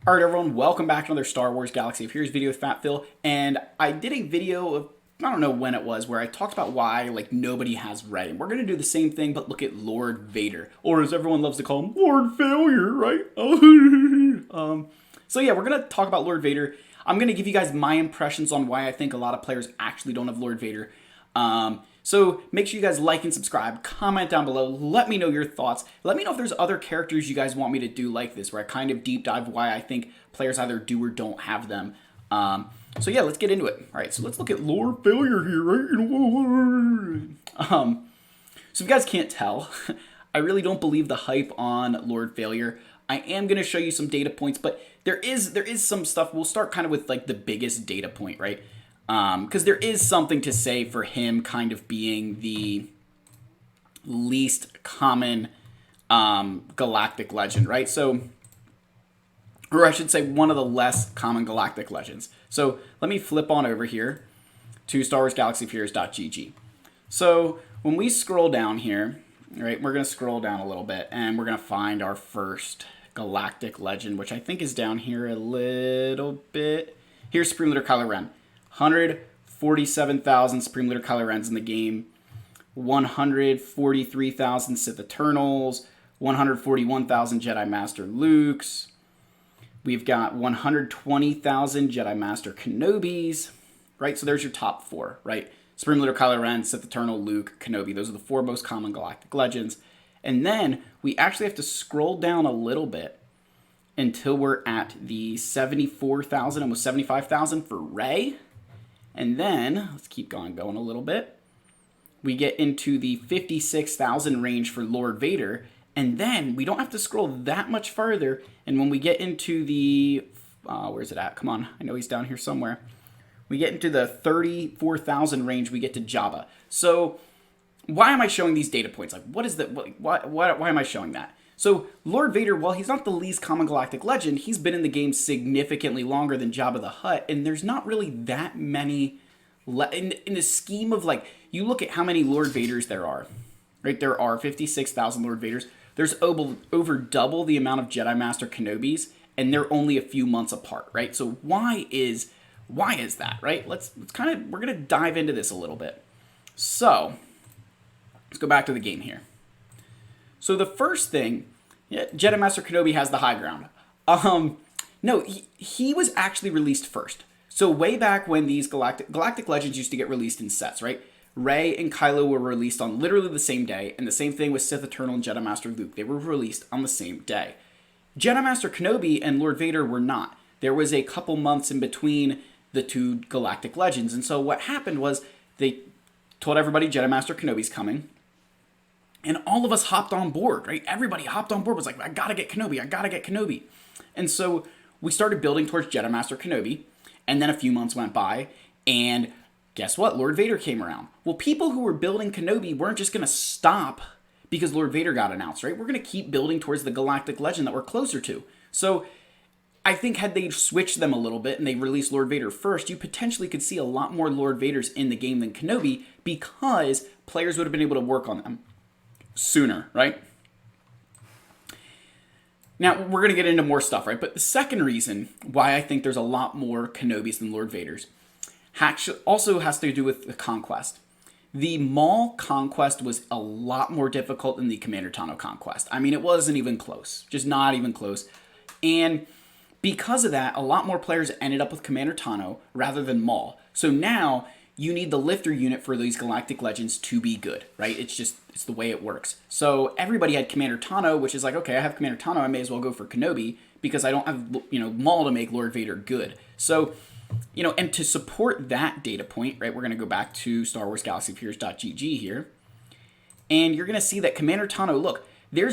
Alright everyone, welcome back to another Star Wars Galaxy of Heroes video with Fat Phil, and I did a video of, I don't know when it was, where I talked about why, nobody has Rey. And we're going to do the same thing, but look at Lord Vader, or as everyone loves to call him, Lord Failure, right? So yeah, we're going to talk about Lord Vader. I'm going to give you guys my impressions on why I think a lot of players actually don't have Lord Vader. So make sure you guys like and subscribe, comment down below, let me know your thoughts. Let me know if there's other characters you guys want me to do like this, where I kind of deep dive why I think players either do or don't have them. So yeah, let's get into it. All right, so let's look at Lord Failure here, right? So if you guys can't tell, I really don't believe the hype on Lord Failure. I am going to show you some data points, but there is some stuff. We'll start kind of with the biggest data point, right? Because there is something to say for him kind of being the least common galactic legend, right? So, or I should say one of the less common galactic legends. So let me flip on over here to StarWarsGalaxyFears.gg. So when we scroll down here, right, we're going to scroll down a little bit and we're going to find our first galactic legend, which I think is down here a little bit. Here's Supreme Leader Kylo Ren. 147,000 Supreme Leader Kylo Rens in the game, 143,000 Sith Eternals, 141,000 Jedi Master Lukes. We've got 120,000 Jedi Master Kenobis, right? So there's your top four, right? Supreme Leader Kylo Ren, Sith Eternal, Luke, Kenobi. Those are the four most common galactic legends. And then we actually have to scroll down a little bit until we're at the 74,000, almost 75,000 for Rey. And then, let's keep going a little bit. We get into the 56,000 range for Lord Vader. And then we don't have to scroll that much further. And when we get into the, where's it at? Come on, I know he's down here somewhere. We get into the 34,000 range, we get to Jabba. So why am I showing these data points? What is that? Why am I showing that? So Lord Vader, while he's not the least common galactic legend, he's been in the game significantly longer than Jabba the Hutt, and there's not really that many, in the scheme of you look at how many Lord Vaders there are, right? There are 56,000 Lord Vaders. There's over double the amount of Jedi Master Kenobis, and they're only a few months apart, right? So why is that, right? We're gonna dive into this a little bit. So let's go back to the game here. So the first thing, yeah, Jedi Master Kenobi has the high ground. No, he was actually released first. So way back when these galactic legends used to get released in sets, right? Rey and Kylo were released on literally the same day, and the same thing with Sith Eternal and Jedi Master Luke. They were released on the same day. Jedi Master Kenobi and Lord Vader were not. There was a couple months in between the two galactic legends, and so what happened was they told everybody Jedi Master Kenobi's coming. And all of us hopped on board, right? Everybody hopped on board, was like, I gotta get Kenobi, I gotta get Kenobi. And so we started building towards Jedi Master Kenobi, and then a few months went by, and guess what? Lord Vader came around. Well, people who were building Kenobi weren't just gonna stop because Lord Vader got announced, right? We're gonna keep building towards the galactic legend that we're closer to. So I think had they switched them a little bit and they released Lord Vader first, you potentially could see a lot more Lord Vaders in the game than Kenobi because players would have been able to work on them sooner, right? Now, we're going to get into more stuff, right? But the second reason why I think there's a lot more Kenobis than Lord Vaders also has to do with the conquest. The Maul conquest was a lot more difficult than the Commander Tano conquest. I mean, it wasn't even close. Just not even close. And because of that, a lot more players ended up with Commander Tano rather than Maul. So now you need the lifter unit for these galactic legends to be good, right? It's the way it works. So everybody had Commander Tano, which is like, okay, I have Commander Tano, I may as well go for Kenobi because I don't have, Maul to make Lord Vader good. So, and to support that data point, right, we're going to go back to StarWarsGalaxyFears.gg here, and you're going to see that Commander Tano, look, there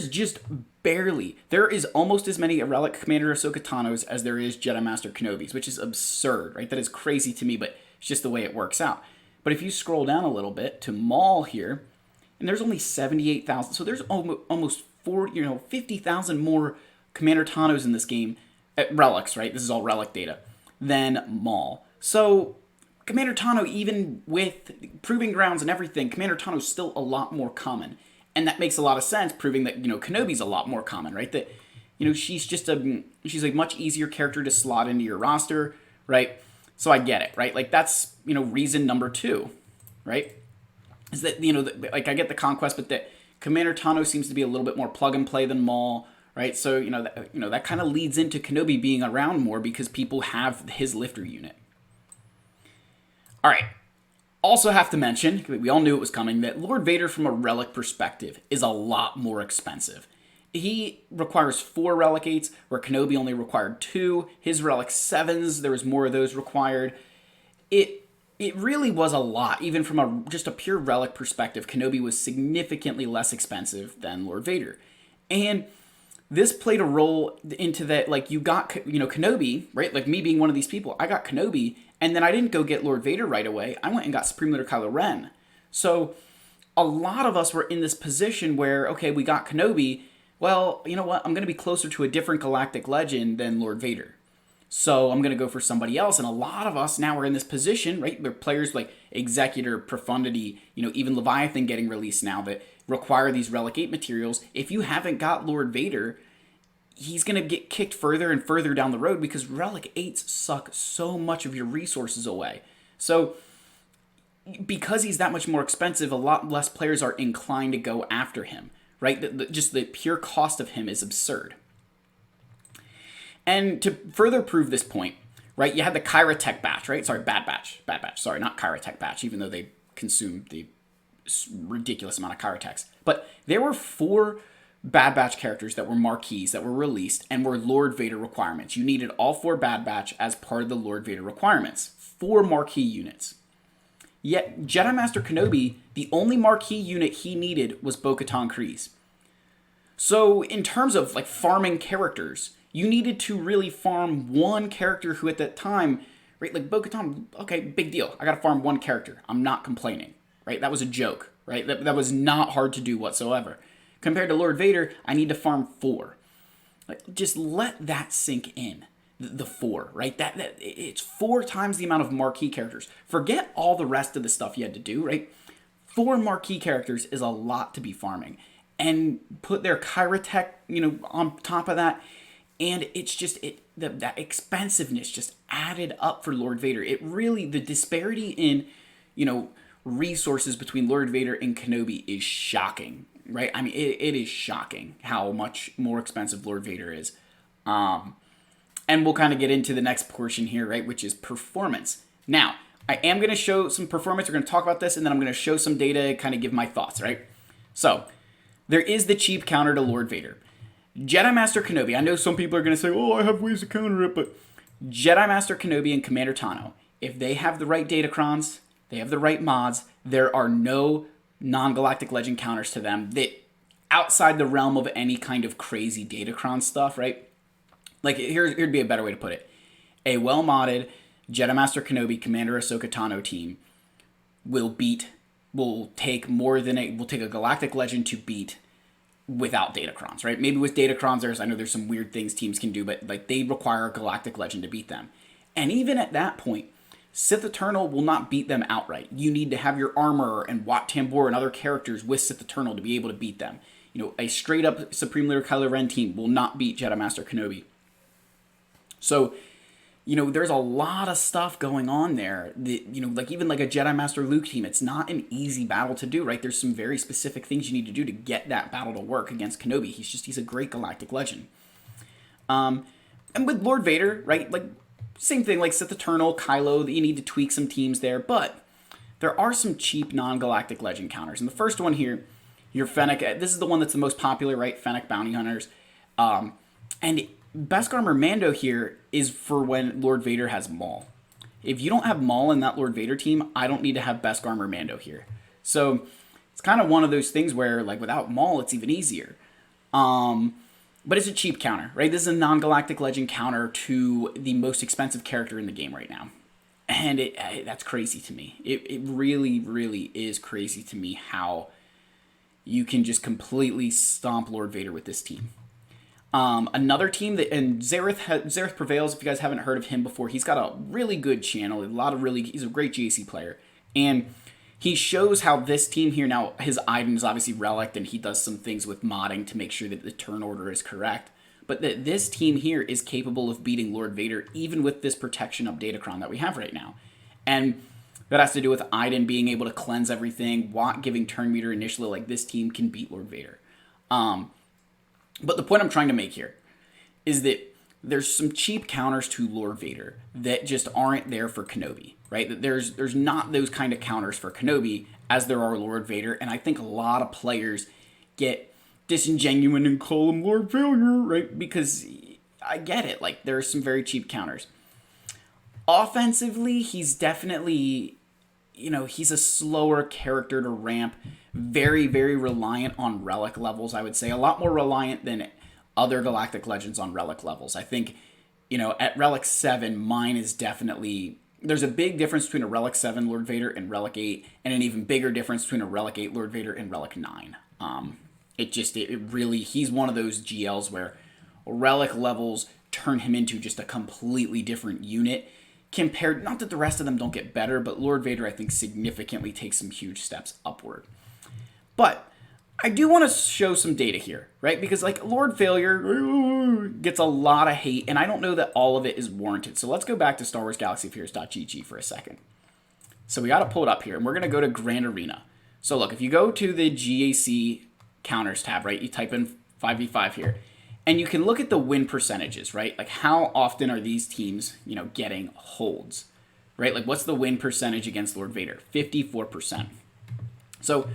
is almost as many Relic Commander Ahsoka Tanos as there is Jedi Master Kenobis, which is absurd, right? That is crazy to me, but it's just the way it works out. But if you scroll down a little bit to Maul here, and there's only 78,000, so there's almost 50,000 more Commander Tanos in this game, relics, right? This is all relic data, than Maul. So Commander Tano, even with Proving Grounds and everything, Commander Tano is still a lot more common. And that makes a lot of sense, proving that, Kenobi's a lot more common, right? That, she's a much easier character to slot into your roster, right? So I get it, right? Like that's, reason number 2, right? Is that, like I get the conquest, but that Commander Tano seems to be a little bit more plug and play than Maul, right? So, that kind of leads into Kenobi being around more because people have his lifter unit. All right. Also have to mention, we all knew it was coming, that Lord Vader from a relic perspective is a lot more expensive. He requires 4 relic 8s, where Kenobi only required 2. His relic 7s, there was more of those required. It really was a lot, even from just a pure relic perspective. Kenobi was significantly less expensive than Lord Vader. And this played a role into that, like, you got, Kenobi, right? Like, me being one of these people, I got Kenobi, and then I didn't go get Lord Vader right away. I went and got Supreme Leader Kylo Ren. So, a lot of us were in this position where, okay, we got Kenobi. Well, you know what? I'm going to be closer to a different galactic legend than Lord Vader. So I'm going to go for somebody else. And a lot of us now are in this position, right? There are players like Executor, Profundity, even Leviathan getting released now that require these Relic 8 materials. If you haven't got Lord Vader, he's going to get kicked further and further down the road because Relic 8s suck so much of your resources away. So because he's that much more expensive, a lot less players are inclined to go after him, right? Just the pure cost of him is absurd. And to further prove this point, right, you had the Kyra Tech batch, right? Sorry, Bad Batch. Sorry, not Kyra Tech batch, even though they consumed the ridiculous amount of Kyra Techs. But there were 4 Bad Batch characters that were marquees that were released and were Lord Vader requirements. You needed all 4 Bad Batch as part of the Lord Vader requirements. 4 marquee units. Yet, Jedi Master Kenobi, the only marquee unit he needed was Bo-Katan Kryze. So, in terms of, like, farming characters, you needed to really farm one character who at that time, right, like Bo-Katan, okay, big deal. I gotta farm one character. I'm not complaining, right? That was a joke, right? That was not hard to do whatsoever. Compared to Lord Vader, I need to farm 4. Like, just let that sink in. The 4, right? That it's 4 times the amount of marquee characters. Forget all the rest of the stuff you had to do, right? 4 marquee characters is a lot to be farming. And put their Kyra Tech, on top of that. And it's just, that expensiveness just added up for Lord Vader. It really, the disparity in, resources between Lord Vader and Kenobi is shocking, right? I mean, it is shocking how much more expensive Lord Vader is. And we'll kind of get into the next portion here, right, which is performance. Now, I am going to show some performance. We're going to talk about this, and then I'm going to show some data, kind of give my thoughts, right? So, there is the cheap counter to Lord Vader. Jedi Master Kenobi. I know some people are going to say, oh, I have ways to counter it, but Jedi Master Kenobi and Commander Tano, if they have the right datacrons, they have the right mods, there are no non-galactic legend counters to them that outside the realm of any kind of crazy datacron stuff, right? Like, here'd be a better way to put it. A well-modded Jedi Master Kenobi Commander Ahsoka Tano team will take a galactic legend to beat without datacrons, right? Maybe with datacrons, I know there's some weird things teams can do, but like they require a galactic legend to beat them. And even at that point, Sith Eternal will not beat them outright. You need to have your armor and Wat Tambor and other characters with Sith Eternal to be able to beat them. A straight up Supreme Leader Kylo Ren team will not beat Jedi Master Kenobi. So, there's a lot of stuff going on there that, like even like a Jedi Master Luke team, it's not an easy battle to do, right? There's some very specific things you need to do to get that battle to work against Kenobi. He's a great galactic legend. And with Lord Vader, right? Like, same thing, like Sith Eternal, Kylo, that you need to tweak some teams there, but there are some cheap non-galactic legend counters. And the first one here, your Fennec, this is the one that's the most popular, right? Fennec Bounty Hunters. And Beskar Mando here is for when Lord Vader has Maul. If you don't have Maul in that Lord Vader team, I don't need to have Beskar Mando here. So it's kind of one of those things where, like, without Maul, it's even easier. But it's a cheap counter, right? This is a non-galactic legend counter to the most expensive character in the game right now. And that's crazy to me. It really, really is crazy to me how you can just completely stomp Lord Vader with this team. Another team and Zareth Prevails, if you guys haven't heard of him before, he's got a really good channel, he's a great GAC player, and he shows how this team here, now his item is obviously relic, and he does some things with modding to make sure that the turn order is correct, but that this team here is capable of beating Lord Vader even with this protection of Datacron that we have right now. And that has to do with Iden being able to cleanse everything, Watt giving turn meter initially, like this team can beat Lord Vader. But the point I'm trying to make here is that there's some cheap counters to Lord Vader that just aren't there for Kenobi, right? That there's not those kind of counters for Kenobi as there are Lord Vader, and I think a lot of players get disingenuous and call him Lord Failure, right? Because I get it, like there are some very cheap counters. Offensively, he's definitely, he's a slower character to ramp, very, very reliant on relic levels, I would say. A lot more reliant than other Galactic Legends on relic levels. I think, at Relic 7, mine is definitely... There's a big difference between a Relic 7 Lord Vader and Relic 8, and an even bigger difference between a Relic 8 Lord Vader and Relic 9. It really... He's one of those GLs where relic levels turn him into just a completely different unit. Compared, not that the rest of them don't get better, but Lord Vader, I think, significantly takes some huge steps upward. But I do want to show some data here, right? Because, like, Lord Failure gets a lot of hate, and I don't know that all of it is warranted. So let's go back to Star Wars Galaxy of Heroes.gg for a second. So we got to pull it up here, and we're going to go to Grand Arena. So look, if you go to the GAC counters tab, right, you type in 5v5 here, and you can look at the win percentages, right? Like, how often are these teams, getting holds, right? Like, what's the win percentage against Lord Vader? 54%. So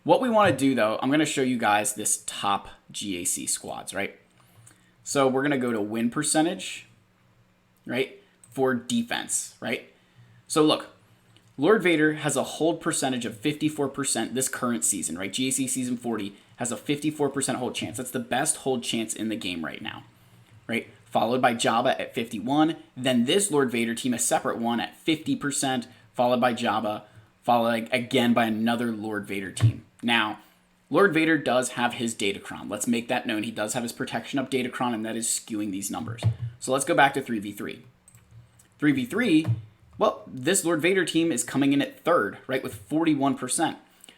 what we want to do, though, I'm going to show you guys this top GAC squads, right? So we're going to go to win percentage, right, for defense, right? So look, Lord Vader has a hold percentage of 54% this current season, right? GAC Season 40 has a 54% hold chance. That's the best hold chance in the game right now, right? Followed by Jabba at 51. Then this Lord Vader team, a separate one at 50%, followed by Jabba, followed again by another Lord Vader team. Now, Lord Vader does have his Datacron. Let's make that known. He does have his protection up Datacron, and that is skewing these numbers. So let's go back to 3v3. 3v3, well, this Lord Vader team is coming in at third, right, with 41%.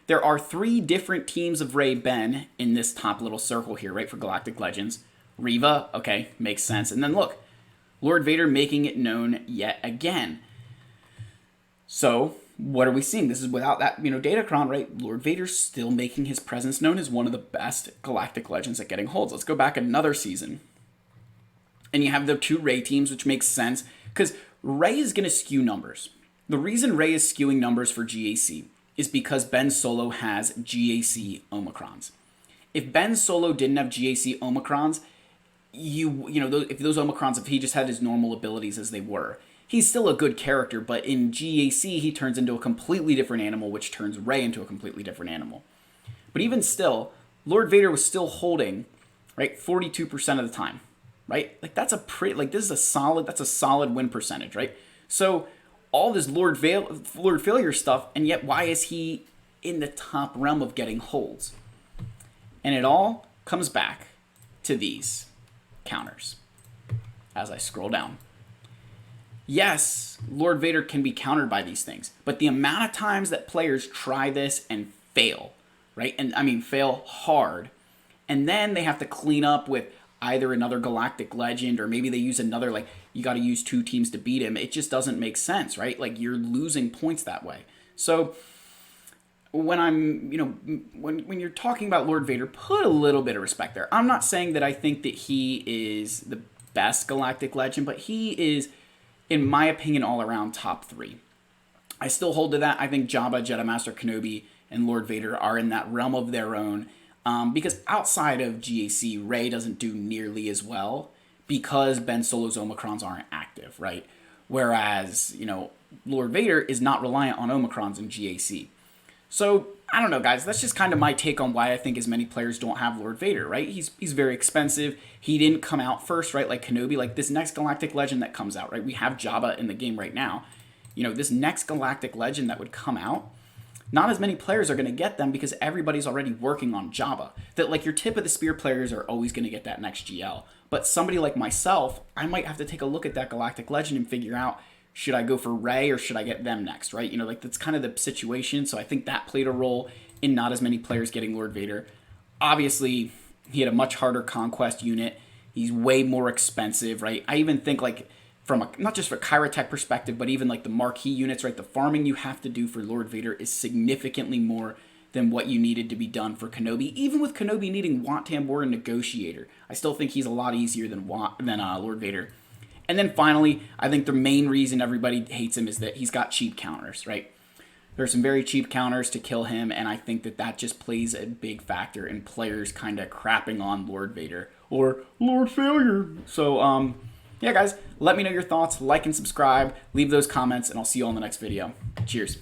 There are 3 different teams of Rey Ben in this top little circle here, right, for Galactic Legends. Reva, okay, makes sense. And then look, Lord Vader making it known yet again. So what are we seeing? This is without that, Datacron, right? Lord Vader's still making his presence known as one of the best Galactic Legends at getting holds. Let's go back another season. And you have the 2 Rey teams, which makes sense, because Rey is going to skew numbers. The reason Rey is skewing numbers for GAC is because Ben Solo has GAC Omicrons. If Ben Solo didn't have GAC Omicrons, if those Omicrons, if he just had his normal abilities as they were, he's still a good character, but in GAC, he turns into a completely different animal, which turns Rey into a completely different animal. But even still, Lord Vader was still holding, right, 42% of the time, right? Like, that's a solid win percentage, right? So all this Lord Failure stuff, and yet why is he in the top realm of getting holds? And it all comes back to these counters as I scroll down. Yes, Lord Vader can be countered by these things, but the amount of times that players try this and fail, right? And I mean, fail hard, and then they have to clean up with either another Galactic Legend, or maybe they use another, like, you got to use 2 teams to beat him. It just doesn't make sense, right? Like, you're losing points that way. So when I'm, when you're talking about Lord Vader, put a little bit of respect there. I'm not saying that I think that he is the best Galactic Legend, but he is, in my opinion, all around top 3. I still hold to that. I think Jabba, Jedi Master Kenobi, and Lord Vader are in that realm of their own. Because outside of GAC, Rey doesn't do nearly as well because Ben Solo's Omicrons aren't active, right? Whereas, Lord Vader is not reliant on Omicrons in GAC. So, I don't know, guys. That's just kind of my take on why I think as many players don't have Lord Vader, right? He's very expensive. He didn't come out first, right? Like Kenobi, like this next Galactic Legend that comes out, right? We have Jabba in the game right now. This next Galactic Legend that would come out, not as many players are going to get them because everybody's already working on Jabba. That, like, your tip of the spear players are always going to get that next GL. But somebody like myself, I might have to take a look at that Galactic Legend and figure out, should I go for Rey or should I get them next, right? Like, that's kind of the situation. So I think that played a role in not as many players getting Lord Vader. Obviously, he had a much harder conquest unit. He's way more expensive, right? I even think like from not just for Kyrotech perspective, but even like the marquee units, right? The farming you have to do for Lord Vader is significantly more than what you needed to be done for Kenobi. Even with Kenobi needing Wat Tambor and Negotiator, I still think he's a lot easier than Lord Vader. And then finally, I think the main reason everybody hates him is that he's got cheap counters, right? There's some very cheap counters to kill him, and I think that just plays a big factor in players kind of crapping on Lord Vader or Lord Failure. So, yeah, guys, let me know your thoughts. Like and subscribe. Leave those comments, and I'll see you all in the next video. Cheers.